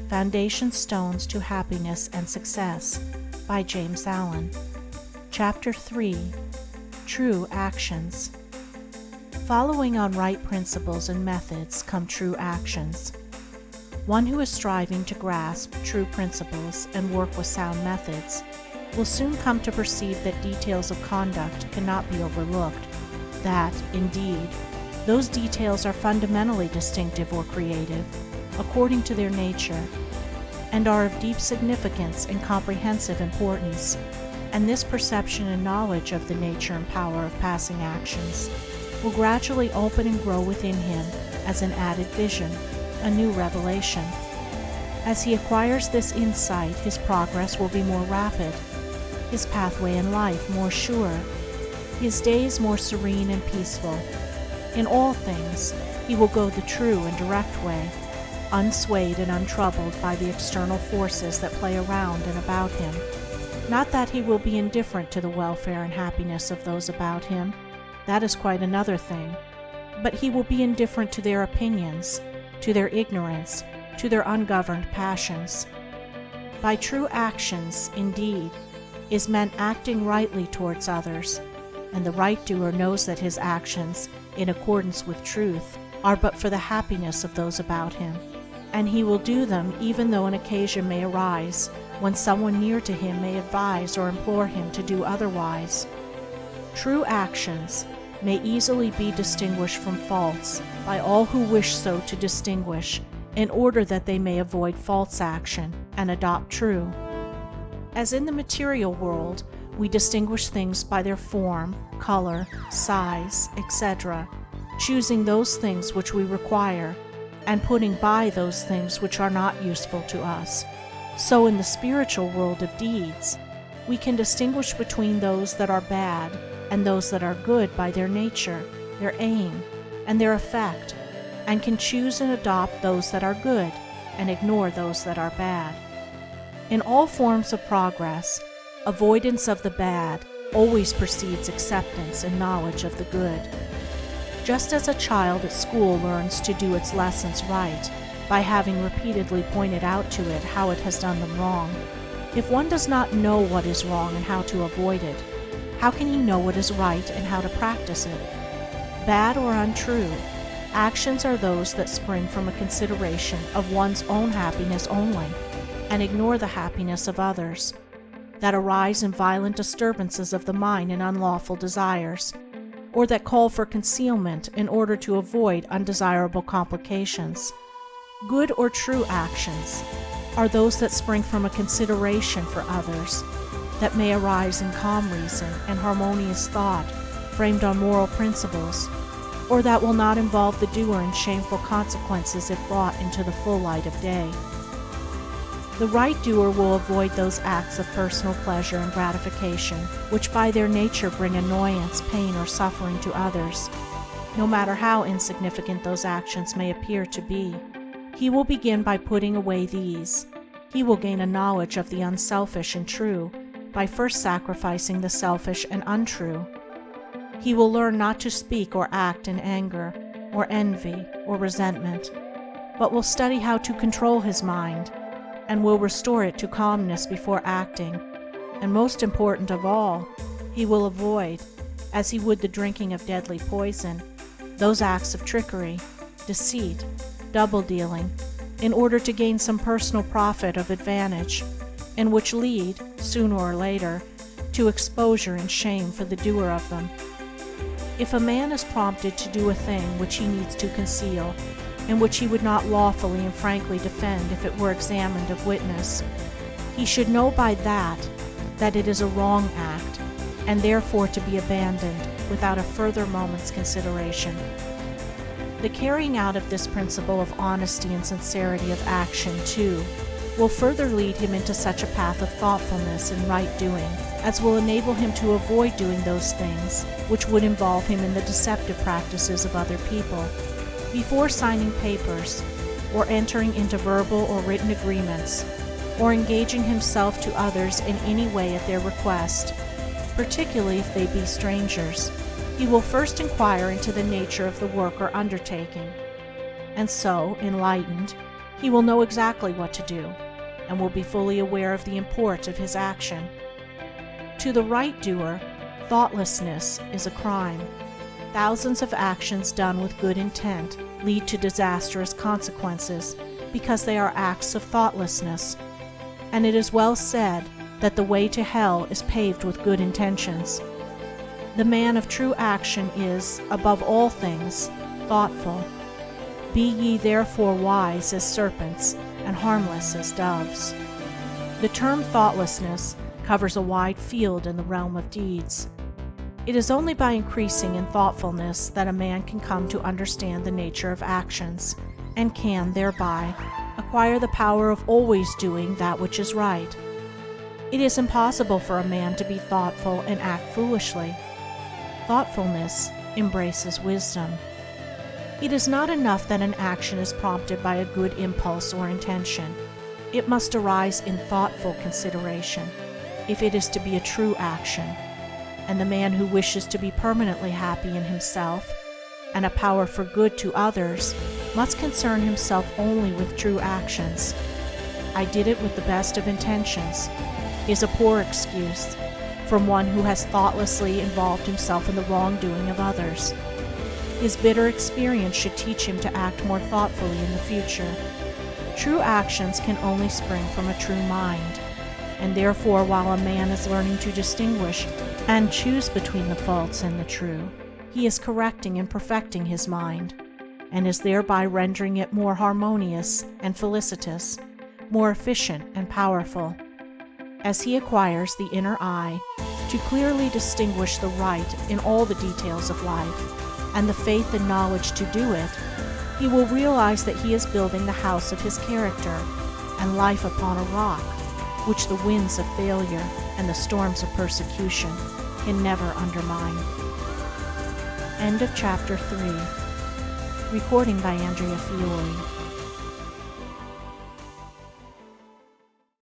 Foundation Stones to Happiness and Success by James Allen. Chapter 3. True Actions. Following on right principles and methods come true actions. One who is striving to grasp true principles and work with sound methods will soon come to perceive that details of conduct cannot be overlooked, that, indeed, those details are fundamentally distinctive or creative, according to their nature, and are of deep significance and comprehensive importance, and this perception and knowledge of the nature and power of passing actions will gradually open and grow within him as an added vision, a new revelation. As he acquires this insight, his progress will be more rapid, his pathway in life more sure, his days more serene and peaceful. In all things, he will go the true and direct way, unswayed and untroubled by the external forces that play around and about him. Not that he will be indifferent to the welfare and happiness of those about him, that is quite another thing, but he will be indifferent to their opinions, to their ignorance, to their ungoverned passions. By true actions, indeed, is meant acting rightly towards others, and the right doer knows that his actions, in accordance with truth, are but for the happiness of those about him, and he will do them even though an occasion may arise when someone near to him may advise or implore him to do otherwise. True actions may easily be distinguished from false by all who wish so to distinguish, in order that they may avoid false action and adopt true. As in the material world, we distinguish things by their form, color, size, etc., choosing those things which we require, and putting by those things which are not useful to us. So in the spiritual world of deeds, we can distinguish between those that are bad and those that are good by their nature, their aim, and their effect, and can choose and adopt those that are good and ignore those that are bad. In all forms of progress, avoidance of the bad always precedes acceptance and knowledge of the good. Just as a child at school learns to do its lessons right by having repeatedly pointed out to it how it has done them wrong, if one does not know what is wrong and how to avoid it, how can he know what is right and how to practice it? Bad or untrue, actions are those that spring from a consideration of one's own happiness only, and ignore the happiness of others, that arise in violent disturbances of the mind and unlawful desires, or that call for concealment in order to avoid undesirable complications. Good or true actions are those that spring from a consideration for others, that may arise in calm reason and harmonious thought framed on moral principles, or that will not involve the doer in shameful consequences if brought into the full light of day. The right doer will avoid those acts of personal pleasure and gratification which by their nature bring annoyance, pain, or suffering to others, no matter how insignificant those actions may appear to be. He will begin by putting away these. He will gain a knowledge of the unselfish and true by first sacrificing the selfish and untrue. He will learn not to speak or act in anger, or envy, or resentment, but will study how to control his mind, and will restore it to calmness before acting, and most important of all, he will avoid, as he would the drinking of deadly poison, those acts of trickery, deceit, double-dealing, in order to gain some personal profit of advantage, and which lead, sooner or later, to exposure and shame for the doer of them. If a man is prompted to do a thing which he needs to conceal, and which he would not lawfully and frankly defend if it were examined of witness, he should know by that it is a wrong act, and therefore to be abandoned without a further moment's consideration. The carrying out of this principle of honesty and sincerity of action, too, will further lead him into such a path of thoughtfulness and right doing as will enable him to avoid doing those things which would involve him in the deceptive practices of other people. Before signing papers, or entering into verbal or written agreements, or engaging himself to others in any way at their request, particularly if they be strangers, he will first inquire into the nature of the work or undertaking, and so, enlightened, He will know exactly what to do, and will be fully aware of the import of his action. To the right doer, thoughtlessness is a crime. Thousands of actions done with good intent lead to disastrous consequences because they are acts of thoughtlessness. And it is well said that the way to hell is paved with good intentions. The man of true action is, above all things, thoughtful. Be ye therefore wise as serpents and harmless as doves. The term thoughtlessness covers a wide field in the realm of deeds. It is only by increasing in thoughtfulness that a man can come to understand the nature of actions, and can, thereby, acquire the power of always doing that which is right. It is impossible for a man to be thoughtful and act foolishly. Thoughtfulness embraces wisdom. It is not enough that an action is prompted by a good impulse or intention. It must arise in thoughtful consideration, if it is to be a true action. And the man who wishes to be permanently happy in himself, and a power for good to others, must concern himself only with true actions. "I did it with the best of intentions" is a poor excuse from one who has thoughtlessly involved himself in the wrongdoing of others. His bitter experience should teach him to act more thoughtfully in the future. True actions can only spring from a true mind, and therefore while a man is learning to distinguish and choose between the false and the true, he is correcting and perfecting his mind, and is thereby rendering it more harmonious and felicitous, more efficient and powerful. As he acquires the inner eye to clearly distinguish the right in all the details of life, and the faith and knowledge to do it, he will realize that he is building the house of his character and life upon a rock, which the winds of failure and the storms of persecution can never undermine. End of Chapter 3. Recording by Andrea Fiore.